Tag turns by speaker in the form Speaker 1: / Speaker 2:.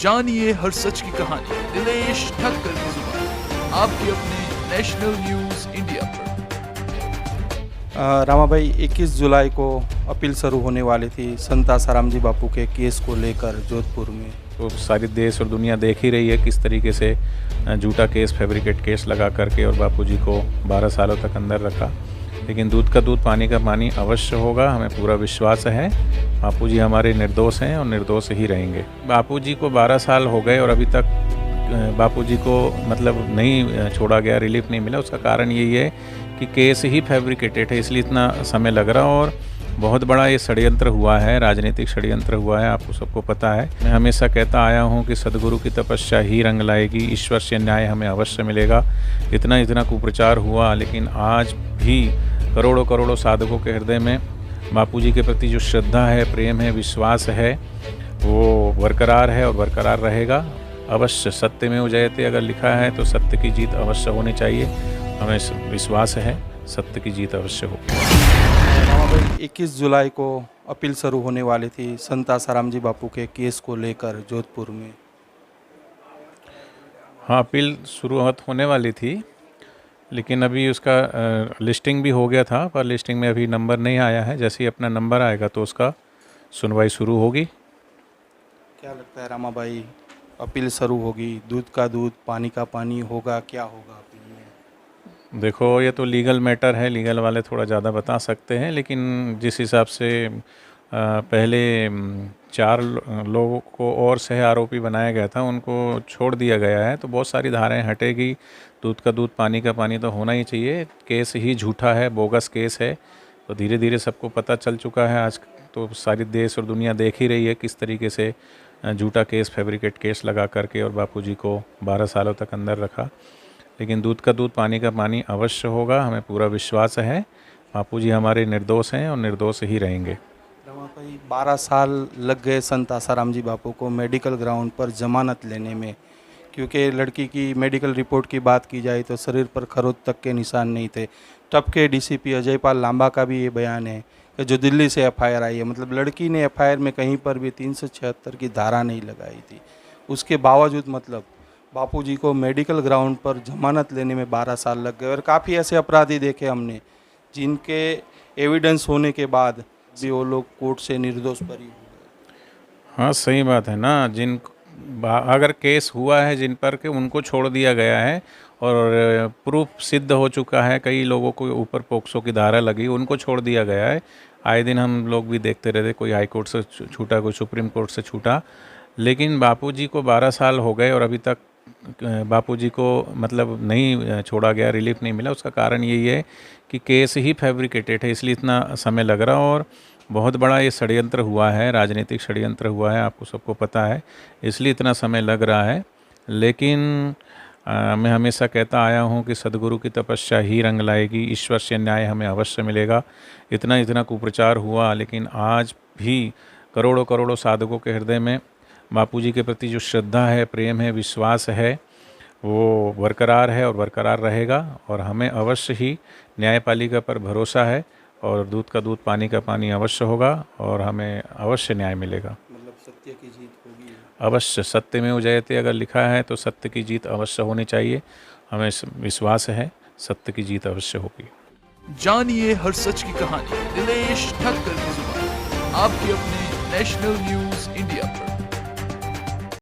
Speaker 1: जानिए हर सच की कहानी दिनेश ठक्कर की जुबान आपके अपने नेशनल न्यूज इंडिया पर।
Speaker 2: रामा भाई 21 जुलाई को अपील शुरू होने वाली थी संत आसाराम जी बापू के केस को लेकर जोधपुर में।
Speaker 3: तो सारी देश और दुनिया देख ही रही है किस तरीके से झूठा केस, फैब्रिकेट केस लगा करके और बापूजी को 12 सालों तक अंदर रखा। लेकिन दूध का दूध, पानी का पानी अवश्य होगा, हमें पूरा विश्वास है। बापूजी हमारे निर्दोष हैं और निर्दोष ही रहेंगे। बापूजी को 12 साल हो गए और अभी तक बापूजी को नहीं छोड़ा गया, रिलीफ नहीं मिला। उसका कारण यही है कि केस ही फैब्रिकेटेड है, इसलिए इतना समय लग रहा। और बहुत बड़ा ये षड्यंत्र हुआ है, राजनीतिक षड्यंत्र हुआ है, आपको सबको पता है। मैं हमेशा कहता आया हूँ कि सदगुरु की तपस्या ही रंग लाएगी, ईश्वर से न्याय हमें अवश्य मिलेगा। इतना कुप्रचार हुआ, लेकिन आज भी करोड़ों करोड़ों साधकों के हृदय में बापूजी के प्रति जो श्रद्धा है, प्रेम है, विश्वास है, वो बरकरार है और बरकरार रहेगा। अवश्य सत्य में जयते अगर लिखा है तो सत्य की जीत अवश्य होनी चाहिए। हमें विश्वास है सत्य की जीत अवश्य होगी।
Speaker 2: 21 जुलाई को अपील शुरू होने वाली थी संत आसाराम जी बापू के केस को लेकर जोधपुर में।
Speaker 3: हाँ, अपील शुरुआत होने वाली थी, लेकिन अभी उसका लिस्टिंग भी हो गया था, पर लिस्टिंग में अभी नंबर नहीं आया है। जैसे ही अपना नंबर आएगा तो उसका सुनवाई शुरू होगी।
Speaker 2: क्या लगता है रामा भाई, अपील शुरू होगी, दूध का दूध, पानी का पानी होगा, क्या होगा अपील में?
Speaker 3: देखो, ये तो लीगल मैटर है, लीगल वाले थोड़ा ज़्यादा बता सकते हैं। लेकिन जिस हिसाब से पहले 4 लोगों को और सह आरोपी बनाया गया था, उनको छोड़ दिया गया है, तो बहुत सारी धाराएं हटेगी। दूध का दूध, पानी का पानी तो होना ही चाहिए। केस ही झूठा है, बोगस केस है, तो धीरे धीरे सबको पता चल चुका है। आज तो सारी देश और दुनिया देख ही रही है किस तरीके से झूठा केस, फैब्रिकेट केस लगा करके और बापूजी को 12 सालों तक अंदर रखा। लेकिन दूध का दूध, पानी का पानी अवश्य होगा, हमें पूरा विश्वास है। बापूजी हमारे निर्दोष हैं और निर्दोष ही रहेंगे।
Speaker 2: 12 साल लग गए संत आसाराम जी बापू को मेडिकल ग्राउंड पर जमानत लेने में, क्योंकि लड़की की मेडिकल रिपोर्ट की बात की जाए तो शरीर पर खरोंच तक के निशान नहीं थे। तब के डीसीपी अजयपाल लांबा का भी ये बयान है कि जो दिल्ली से एफआईआर आई है, मतलब लड़की ने एफआईआर में कहीं पर भी 376 की धारा नहीं लगाई थी। उसके बावजूद बापूजी को मेडिकल ग्राउंड पर जमानत लेने में 12 साल लग गए। और काफ़ी ऐसे अपराधी देखे हमने जिनके एविडेंस होने के बाद भी वो लोग कोर्ट से निर्दोष बरी हो गए।
Speaker 3: हाँ, सही बात है ना। अगर केस हुआ है जिन पर के उनको छोड़ दिया गया है और प्रूफ सिद्ध हो चुका है, कई लोगों को ऊपर पोक्सो की धारा लगी, उनको छोड़ दिया गया है। आए दिन हम लोग भी देखते रहते, कोई हाई कोर्ट से छूटा, कोई सुप्रीम कोर्ट से छूटा। लेकिन बापूजी को 12 साल हो गए और अभी तक बापूजी को नहीं छोड़ा गया, रिलीफ नहीं मिला। उसका कारण यही है कि केस ही फैब्रिकेटेड है, इसलिए इतना समय लग रहा। और बहुत बड़ा ये षड्यंत्र हुआ है, राजनीतिक षड्यंत्र हुआ है, आपको सबको पता है, इसलिए इतना समय लग रहा है। लेकिन मैं हमेशा कहता आया हूँ कि सदगुरु की तपस्या ही रंग लाएगी, ईश्वर से न्याय हमें अवश्य मिलेगा। इतना कुप्रचार हुआ, लेकिन आज भी करोड़ों करोड़ों साधकों के हृदय में बापूजी के प्रति जो श्रद्धा है, प्रेम है, विश्वास है, वो बरकरार है और बरकरार रहेगा। और हमें अवश्य ही न्यायपालिका पर भरोसा है और दूध का दूध, पानी का पानी अवश्य होगा और हमें अवश्य न्याय मिलेगा।
Speaker 2: सत्य की जीत होगी।
Speaker 3: अवश्य सत्य में जयते अगर लिखा है तो सत्य की जीत अवश्य होनी चाहिए। हमें विश्वास है सत्य की जीत अवश्य होगी।
Speaker 1: जानिए हर सच की कहानी दिनेश ठक्कर की जुबान आपके अपने नेशनल न्यूज इंडिया।